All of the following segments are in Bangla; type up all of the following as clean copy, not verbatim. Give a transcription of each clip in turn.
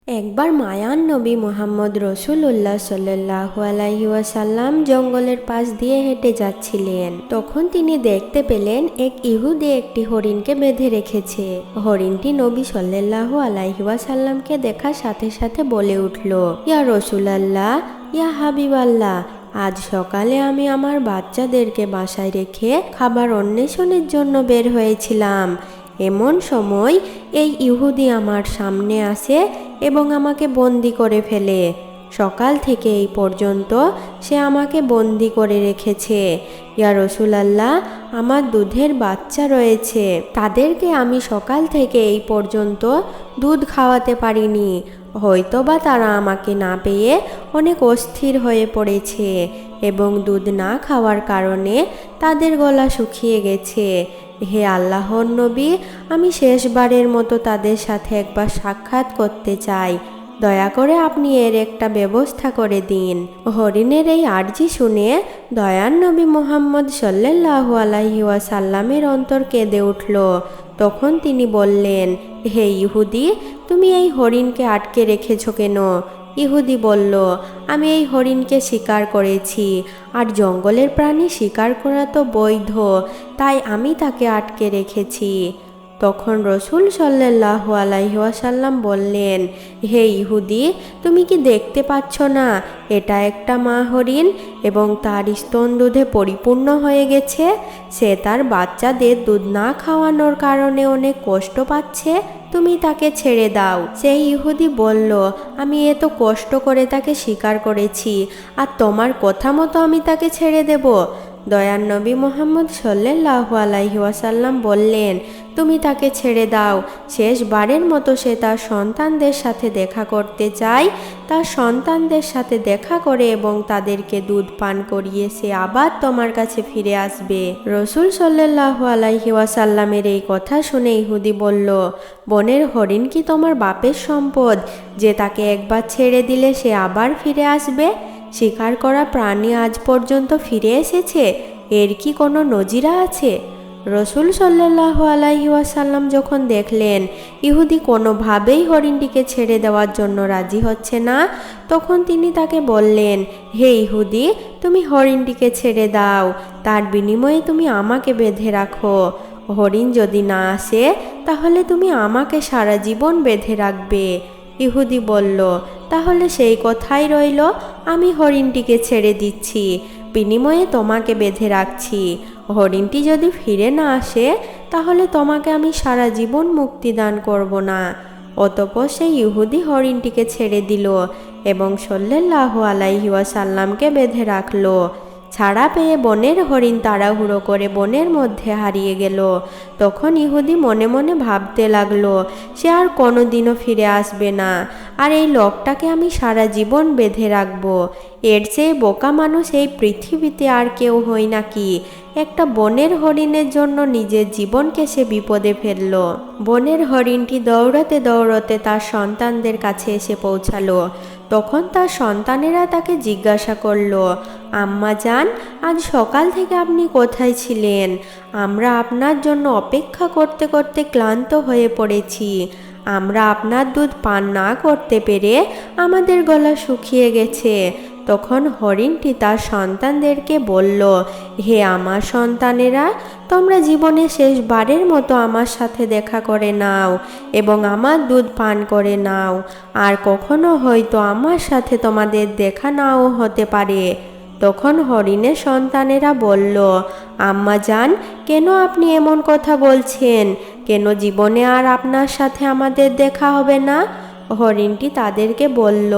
একবার মায়ান নবী মুহাম্মদ রসুল্লাহ সাল্লাল্লাহু আলাইহি ওয়াসাল্লাম জঙ্গলের পাশ দিয়ে হেঁটে যাচ্ছিলেন। তখন তিনি দেখতে পেলেন এক ইহুদি একটি হরিণকে বেঁধে রেখেছে। হরিণটি নবী সাল্লাল্লাহু আলাইহি ওয়াসাল্লামকে দেখার সাথে সাথে বলে উঠল, ইয়া রসুলাল্লাহ, ইয়া হাবিবাল্লাহ, আজ সকালে আমি আমার বাচ্চাদেরকে বাসায় রেখে খাবার অন্বেষণের জন্য বের হয়েছিলাম। এমন সময় এই ইহুদি আমার সামনে আসে এবং আমাকে বন্দি করে ফেলে। সকাল থেকে এই পর্যন্ত সে আমাকে বন্দি করে রেখেছে। ইয়া রাসূলুল্লাহ, আমার দুধের বাচ্চা রয়েছে, তাদেরকে আমি সকাল থেকে এই পর্যন্ত দুধ খাওয়াতে পারিনি। হয়তোবা তারা আমাকে না পেয়ে অনেক অস্থির হয়ে পড়েছে এবং দুধ না খাওয়ার কারণে তাদের গলা শুকিয়ে গেছে। হে আল্লাহর নবী, আমি শেষবারের মতো তাদের সাথে একবার সাক্ষাৎ করতে চাই। দয়া করে আপনি এর একটা ব্যবস্থা করে দিন। হরিণের এই আর্জি শুনে দয়ার নবী মুহাম্মদ সাল্লাল্লাহু আলাইহি ওয়াসাল্লামের অন্তর কেঁদে উঠল। তখন তিনি বললেন, হে ইহুদি, তুমি এই হরিণকে আটকে রেখেছো কেন? ইহুদি বলল, আমি এই হরিণকে শিকার করেছি, আর জঙ্গলের প্রাণী শিকার করা তো বৈধ, তাই আমি তাকে আটকে রেখেছি। তখন রসুল সাল্লাল্লাহু আলাইহি ওয়াসাল্লাম বললেন, হে ইহুদি, তুমি কি দেখতে পাচ্ছ না এটা একটা মা হরিণ এবং তার স্তন দুধে পরিপূর্ণ হয়ে গেছে। সে তার বাচ্চাদের দুধ না খাওয়ানোর কারণে অনেক কষ্ট পাচ্ছে। তুমি তাকে ছেড়ে দাও। সেই ইহুদি বলল, আমি এত কষ্ট করে তাকে শিকার করেছি, আর তোমার কথা মতো আমি তাকে ছেড়ে দেব? দয়ার নবী মুহাম্মদ সাল্লাল্লাহু আলাইহি ওয়াসাল্লাম বললেন, তুমি তাকে ছেড়ে দাও। শেষবারের মতো সে তার সন্তানদের সাথে দেখা করতে চায়। তার সন্তানদের সাথে দেখা করে এবং তাদেরকে দুধ পান করিয়ে সে আবার তোমার কাছে ফিরে আসবে। রসুল সাল্লাল্লাহু আলাইহি ওয়াসাল্লামের এই কথা শুনে ইহুদি বলল, বনের হরিণ কি তোমার বাপের সম্পদ যে তাকে একবার ছেড়ে দিলে সে আবার ফিরে আসবে? শিকার করা প্রাণী আজ পর্যন্ত ফিরে এসেছে, এর কি কোনো নজিরা আছে? রসুল সাল্লাল্লাহু আলাইহি ওয়াসাল্লাম যখন দেখলেন ইহুদি কোনোভাবেই হরিণটিকে ছেড়ে দেওয়ার জন্য রাজি হচ্ছে না, তখন তিনি তাকে বললেন, হে ইহুদি, তুমি হরিণটিকে ছেড়ে দাও, তার বিনিময়ে তুমি আমাকে বেঁধে রাখো। হরিণ যদি না আসে তাহলে তুমি আমাকে সারা জীবন বেঁধে রাখবে। ইহুদি বলল, তাহলে সেই কথাই রইল, আমি হরিণটিকে ছেড়ে দিচ্ছি, বিনিময়ে তোমাকে বেঁধে রাখছি। হরিণটি যদি ফিরে না আসে তাহলে তোমাকে আমি সারা জীবন মুক্তি দান করব না। অতঃপর সেই ইহুদি হরিণটিকে ছেড়ে দিল এবং সাল্লাল্লাহু আলাইহি ওয়াসাল্লামকে বেঁধে রাখল। ছাড়া পেয়ে বনের হরিণ তাড়াহুড়ো করে বনের মধ্যে হারিয়ে গেল। তখন ইহুদি মনে মনে ভাবতে লাগলো, সে আর কোনোদিনও ফিরে আসবে না, আর এই লোকটাকে আমি সারা জীবন বেঁধে রাখবো। এর চেয়ে বোকা মানুষ এই পৃথিবীতে আর কেউ হই নাকি? একটা বনের হরিণের জন্য নিজের জীবনকে সে বিপদে ফেলল। বনের হরিণটি দৌড়াতে দৌড়াতে তার সন্তানদের কাছে এসে পৌঁছালো। তখন তার সন্তানেরা তাকে জিজ্ঞাসা করলো, আম্মা জান, আজ সকাল থেকে আপনি কোথায় ছিলেন? আমরা আপনার জন্য অপেক্ষা করতে করতে ক্লান্ত হয়ে পড়েছি। আমরা আপনার দুধ পান না করতে পেরে আমাদের গলা শুকিয়ে গেছে। তখন হরিণটি তার সন্তানদেরকে বলল, হে আমার সন্তানেরা, তোমরা জীবনে শেষবারের মতো আমার সাথে দেখা করে নাও এবং আমার দুধ পান করে নাও, আর কখনো হয়তো আমার সাথে তোমাদের দেখা নাও হতে পারে। তখন হরিণের সন্তানেরা বলল, আম্মা জান, কেন আপনি এমন কথা বলছেন? কেন জীবনে আর আপনার সাথে আমাদের দেখা হবে না? হরিণটি তাদেরকে বলল,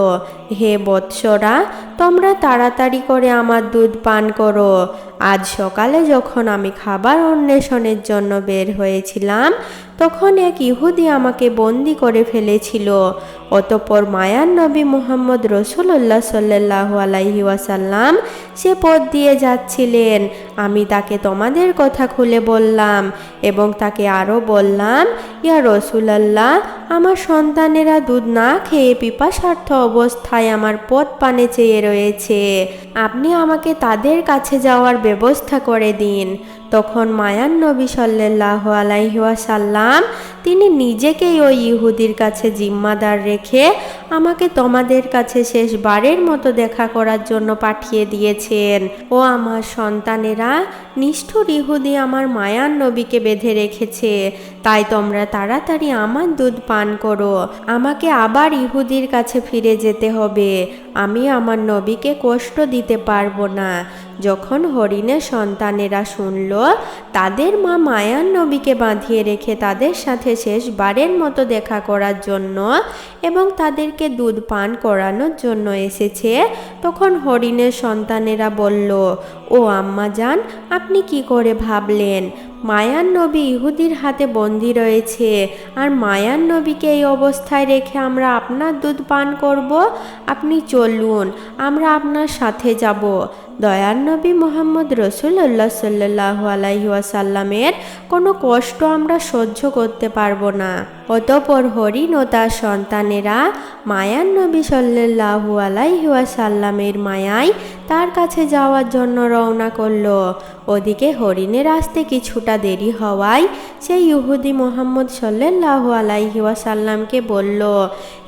হে বৎসরা, তোমরা তাড়াতাড়ি করে আমার দুধ পান করো। আজ সকালে যখন আমি খাবার অন্বেষণের জন্য বের হয়েছিলাম তখন এক ইহুদি আমাকে বন্দি করে ফেলেছিল। অতঃপর মায়ার নবী মুহাম্মদ রাসূলুল্লাহ সাল্লাল্লাহু আলাইহি ওয়াসাল্লাম সে পথ দিয়ে যাচ্ছিলেন। আমি তাকে তোমাদের কথা খুলে বললাম এবং তাকে আরও বললাম, ইয়া রাসূলুল্লাহ, আমার সন্তানেরা দুধ না খেয়ে পিপাসার্থ অবস্থায় আমার পথ পানে চেয়ে রয়েছে, আপনি আমাকে তাদের কাছে যাওয়ার ব্যবস্থা করে দিন। তখন মায়ার নবী সাল্লাল্লাহু আলাইহি ওয়াসাল্লাম তিনি নিজেকেই ওই ইহুদির কাছে জিম্মাদার রেখে আমাকে তোমাদের কাছে শেষবারের মতো দেখা করার জন্য পাঠিয়ে দিয়েছেন। ও আমার সন্তানেরা, নিষ্ঠুর ইহুদি আমার মায়ার নবীকে বেঁধে রেখেছে, তাই তোমরা তাড়াতাড়ি আমার দুধ পান করো। আমাকে আবার ইহুদির কাছে ফিরে যেতে হবে, আমি আমার নবীকে কষ্ট দিতে পারবো না। যখন হরিণের সন্তানেরা শুনল তাদের মা মায়ার নবীকে বাঁধিয়ে রেখে তাদের সাথে শেষবারের মতো দেখা করার জন্য এবং তাদেরকে দুধ পান করানোর জন্য এসেছে, তখন হরিণের সন্তানেরা বলল, ও আম্মা জান, আপনি কি করে ভাবলেন? মায়ার নবী ইহুদির হাতে বন্দী রয়েছে, আর মায়ার নবীকে এই অবস্থায় রেখে আমরা আপনার দুধ পান করব? আপনি চলুন, আমরা আপনার সাথে যাব। দয়ার নবী মুহাম্মদ রাসূলুল্লাহ সাল্লাল্লাহু আলাইহি ওয়াসাল্লামের কোনো কষ্ট আমরা সহ্য করতে পারবো না। অতঃপর হরিণ ও তার সন্তানেরা মায়ার নবী সাল্লাল্লাহু আলাইহি ওয়াসাল্লামের মায়ায় তার কাছে যাওয়ার জন্য রওনা করলো। ওদিকে হরিণের আসতে কিছুটা দেরি হওয়ায় সেই ইহুদি মুহাম্মদ সাল্লাল্লাহু আলাইহি ওয়াসাল্লামকে বলল,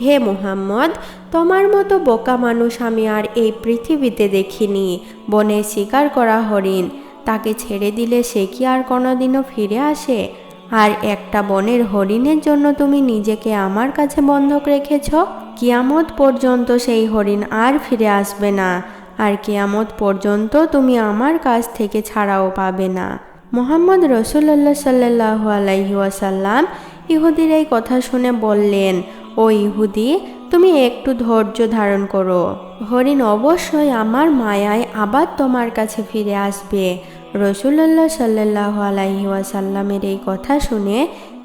হে মুহাম্মদ, তোমার মতো বোকা মানুষ আমি আর এই পৃথিবীতে দেখিনি। বনে শিকার করা হরিণ, তাকে ছেড়ে দিলে সে কি আর কোনোদিনও ফিরে আসে? আর একটা বনের হরিণের জন্য তুমি নিজেকে আমার কাছে বন্ধক রেখেছ। কিয়ামত পর্যন্ত সেই হরিণ আর ফিরে আসবে না, আর কিয়ামত পর্যন্ত তুমি আমার কাছ থেকে ছাড়াও পাবে না। মুহাম্মদ রাসূলুল্লাহ সাল্লাল্লাহু আলাইহি ওয়াসাল্লাম ইহুদির এই কথা শুনে বললেন, ও ইহুদি, তুমি একটু ধৈর্য ধারণ করো, হরিণ অবশ্যই আমার মায়ায় আবার তোমার কাছে ফিরে আসবে। রাসূলুল্লাহ সাল্লাল্লাহু আলাইহি ওয়াসাল্লামের এই কথা শুনে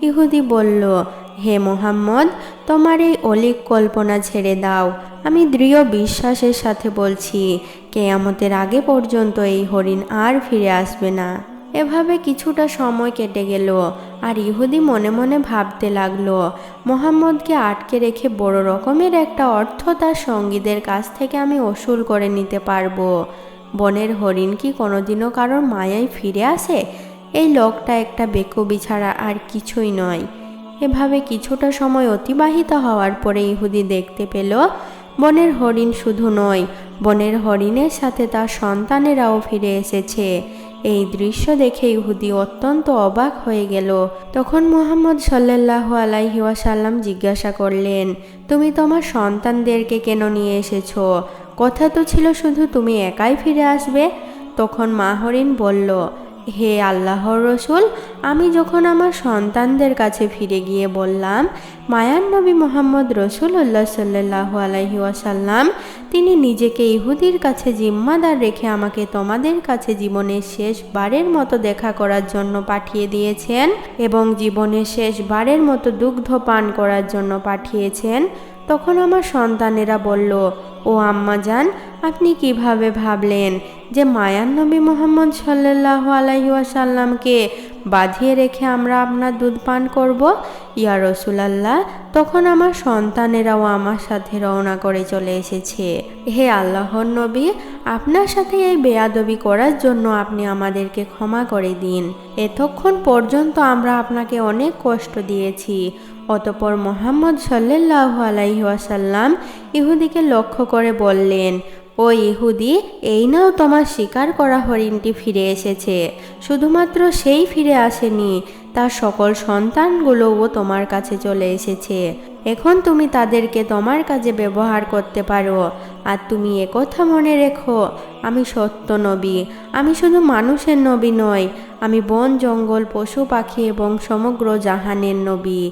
ইহুদি বলল, হে মুহাম্মদ, তোমার এই অলীক কল্পনা ছেড়ে দাও। আমি দৃঢ় বিশ্বাসের সাথে বলছি, কিয়ামতের আগে পর্যন্ত এই হরিণ আর ফিরে আসবে না। এভাবে কিছুটা সময় কেটে গেল, আর ইহুদি মনে মনে ভাবতে লাগলো, মুহাম্মদকে আটকে রেখে বড় রকমের একটা অর্থ তার সঙ্গীদের কাছ থেকে আমি ওসুল করে নিতে পারবো। বনের হরিণ কি কোনোদিনও কারোর মায়ায় ফিরে আসে? এই লোকটা একটা বেকুবি ছাড়া আর কিছুই নয়। এভাবে কিছুটা সময় অতিবাহিত হওয়ার পরে ইহুদি দেখতে পেল বনের হরিণ শুধু নয়, বনের হরিণের সাথে তার সন্তানেরাও ফিরে এসেছে। এই দৃশ্য দেখে ইহুদি অত্যন্ত অবাক হয়ে গেল। তখন মুহাম্মদ সাল্লাল্লাহু আলাইহি ওয়াসাল্লাম জিজ্ঞাসা করলেন, তুমি তোমার সন্তানদেরকে কেন নিয়ে এসেছো? কথা তো ছিল শুধু তুমি একাই ফিরে আসবে। তখন মা হরিণ বলল, হে আল্লাহর রসুল, আমি যখন আমার সন্তানদের কাছে ফিরে গিয়ে বললাম মায়ার নবী মুহাম্মদ রাসূলুল্লাহ সাল্লাল্লাহু আলাইহি ওয়াসাল্লাম তিনি নিজেকে ইহুদির কাছে জিম্মাদার রেখে আমাকে তোমাদের কাছে জীবনের শেষবারের মতো দেখা করার জন্য পাঠিয়ে দিয়েছেন এবং জীবনের শেষবারের মতো দুগ্ধ পান করার জন্য পাঠিয়েছেন, তখন আমার সন্তানেরা বলল, ও আম্মা জান, আপনি কিভাবে ভাবলেন যে মায়ার নবী মুহাম্মদ সাল্লাল্লাহু আলাইহি ওয়াসাল্লামকে বাঁধিয়ে রেখে আমরা আপনার দুধ পান করব? ইয়া রাসূলুল্লাহ, তখন আমার সন্তানেরাও আমার সাথে রওনা করে চলে এসেছে। হে আল্লাহর নবী, আপনার সাথে এই বেয়াদবি করার জন্য আপনি আমাদেরকে ক্ষমা করে দিন। এতক্ষণ পর্যন্ত আমরা আপনাকে অনেক কষ্ট দিয়েছি। অতঃপর মুহাম্মদ সাল্লাল্লাহু আলাইহি ওয়াসাল্লাম ইহুদিকে লক্ষ্য করে বললেন, ও ইহুদি, এই নাও তোমার শিকার করা হরিণটি ফিরে এসেছে। শুধুমাত্র সেই ফিরে আসেনি, তার সকল সন্তানগুলোও তোমার কাছে চলে এসেছে। এখন তুমি তাদেরকে তোমার কাজে ব্যবহার করতে পারো। আর তুমি একথা মনে রেখো, আমি সত্য নবী। আমি শুধু মানুষের নবী নই, আমি বন জঙ্গল পশু পাখি এবং সমগ্র জাহানের নবী।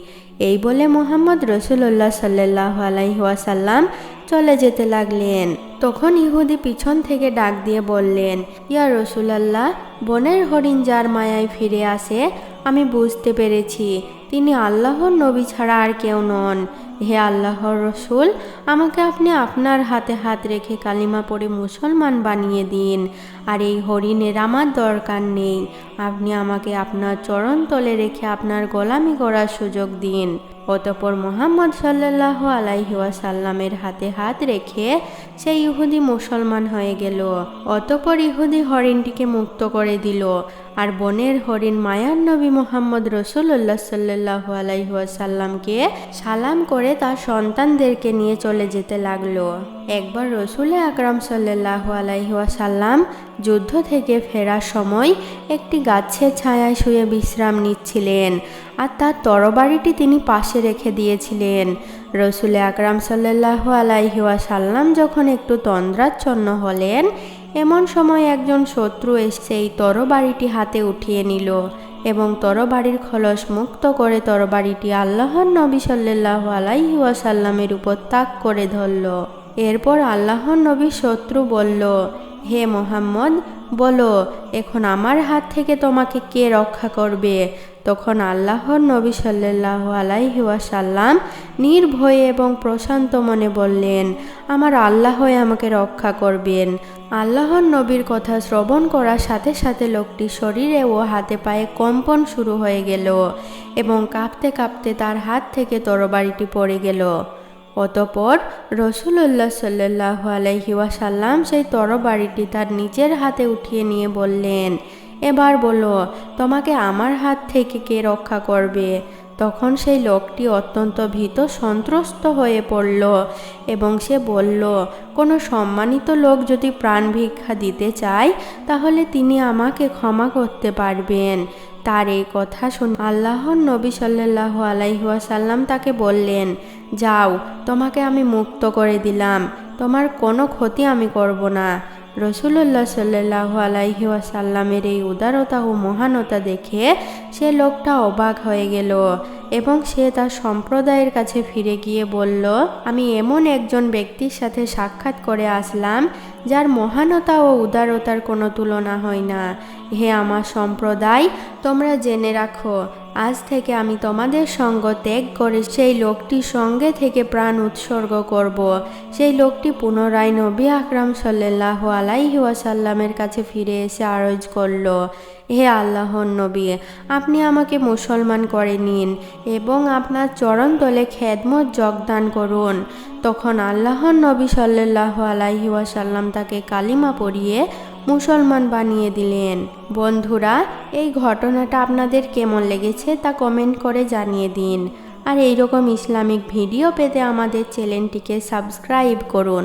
এই বলে মুহাম্মদ রাসূলুল্লাহ সাল্লাল্লাহু আলাইহি ওয়াসাল্লাম চলে যেতে লাগলেন। তখন ইহুদি পিছন থেকে ডাক দিয়ে বললেন, ইয়া রাসূলুল্লাহ, বনের হরিণ যার মায়ায় ফিরে আসে আমি বুঝতে পেরেছি তিনি আল্লাহর নবী ছাড়া আর কেউ নন। হে আল্লাহর রসুল, আমাকে আপনি আপনার হাতে হাত রেখে কালিমা পড়ে মুসলমান বানিয়ে দিন। আর এই হরিণের আমার দরকার নেই, আপনি আমাকে আপনার চরণ তলে রেখে আপনার গোলামি করার সুযোগ দিন। অতঃপর মুহাম্মদ সাল্লাল্লাহু আলাইহি ওয়াসাল্লামের হাতে হাত রেখে সেই ইহুদি মুসলমান হয়ে গেল। অতঃপর ইহুদি হরিণটিকে মুক্ত করে দিল আর বনের হরিণ মায়ার নবী মুহাম্মদ রাসূলুল্লাহ সাল্লাল্লাহু আলাইহি ওয়াসাল্লামকে সালাম করে তার সন্তানদেরকে নিয়ে চলে যেতে লাগলো। একবার রাসূল আকরাম সাল্লাল্লাহু আলাইহি ওয়াসাল্লাম যুদ্ধ থেকে ফেরার সময় একটি গাছের ছায়ায় শুয়ে বিশ্রাম নিচ্ছিলেন, আর তার তরবারিটি তিনি পাশে রেখে দিয়েছিলেন। রাসূল আকরাম সাল্লাল্লাহু আলাইহি ওয়াসাল্লাম যখন একটু তন্দ্রাচ্ছন্ন হলেন, এমন সময় একজন শত্রু এসে সেই তরবারিটি হাতে উঠিয়ে নিল এবং তরবারির খলস মুক্ত করে তরবারিটি আল্লাহর নবী সাল্লাল্লাহু আলাইহি ওয়াসাল্লামের উপর তাক করে ধরল। এরপর আল্লাহর নবী শত্রু বলল, হে মুহাম্মদ, বলো এখন আমার হাত থেকে তোমাকে কে রক্ষা করবে? তখন আল্লাহর নবী সাল্লাল্লাহু আলাইহি ওয়াসাল্লাম নির্ভয়ে এবং প্রশান্ত মনে বললেন, আমার আল্লাহই আমাকে রক্ষা করবেন। আল্লাহর নবীর কথা শ্রবণ করার সাথে সাথে লোকটির শরীরে ও হাতে পায়ে কম্পন শুরু হয়ে গেল এবং কাঁপতে কাঁপতে তার হাত থেকে তরবারিটি পড়ে গেল। অতঃপর রাসূলুল্লাহ সাল্লাল্লাহু আলাইহি ওয়াসাল্লাম সেই তরবারিটি তার নিজের হাতে উঠিয়ে নিয়ে বললেন, এবার বলো তোমাকে আমার হাত থেকে কে রক্ষা করবে? তখন সেই লোকটি অত্যন্ত ভীত সন্ত্রস্ত হয়ে পড়ল এবং সে বলল, কোনো সম্মানিত লোক যদি প্রাণ ভিক্ষা দিতে চায় তাহলে তিনি আমাকে ক্ষমা করতে পারবেন। তার এই কথা শুনে আল্লাহর নবী সাল্লাল্লাহু আলাইহি ওয়াসাল্লাম তাকে বললেন, যাও, তোমাকে আমি মুক্ত করে দিলাম, তোমার কোনো ক্ষতি আমি করব না। রাসূলুল্লাহ সাল্লাল্লাহু আলাইহি ওয়াসাল্লামের এই উদারতা ও মহানতা দেখে সে লোকটা অবাক হয়ে গেল এবং সে তার সম্প্রদায়ের কাছে ফিরে গিয়ে বলল, আমি এমন একজন ব্যক্তির সাথে সাক্ষাৎ করে আসলাম যার মহানতা ও উদারতার কোনো তুলনা হয় না। হে আমার সম্প্রদায়, তোমরা জেনে রাখো, আজ থেকে আমি তোমাদের সঙ্গ ত্যাগ করে সেই লোকটির সঙ্গে থেকে প্রাণ উৎসর্গ করব। সেই লোকটি পুনরায় নবী আকরাম সাল্লাল্লাহু আলাইহি ওয়াসাল্লামের কাছে ফিরে এসে আরজ করল, হে আল্লাহর নবী, আপনি আমাকে মুসলমান করে নিন এবং আপনার চরণতলে খেদমত যোগদান করুন। তখন আল্লাহর নবী সাল্লাল্লাহু আলাইহি ওয়াসাল্লাম তাকে কালিমা পড়িয়ে মুসলমান বানিয়ে দিলেন। বন্ধুরা, এই ঘটনাটা আপনাদের কেমন লেগেছে তা কমেন্ট করে জানিয়ে দিন। আর এইরকম ইসলামিক ভিডিও পেতে আমাদের চ্যানেলটিকে সাবস্ক্রাইব করুন।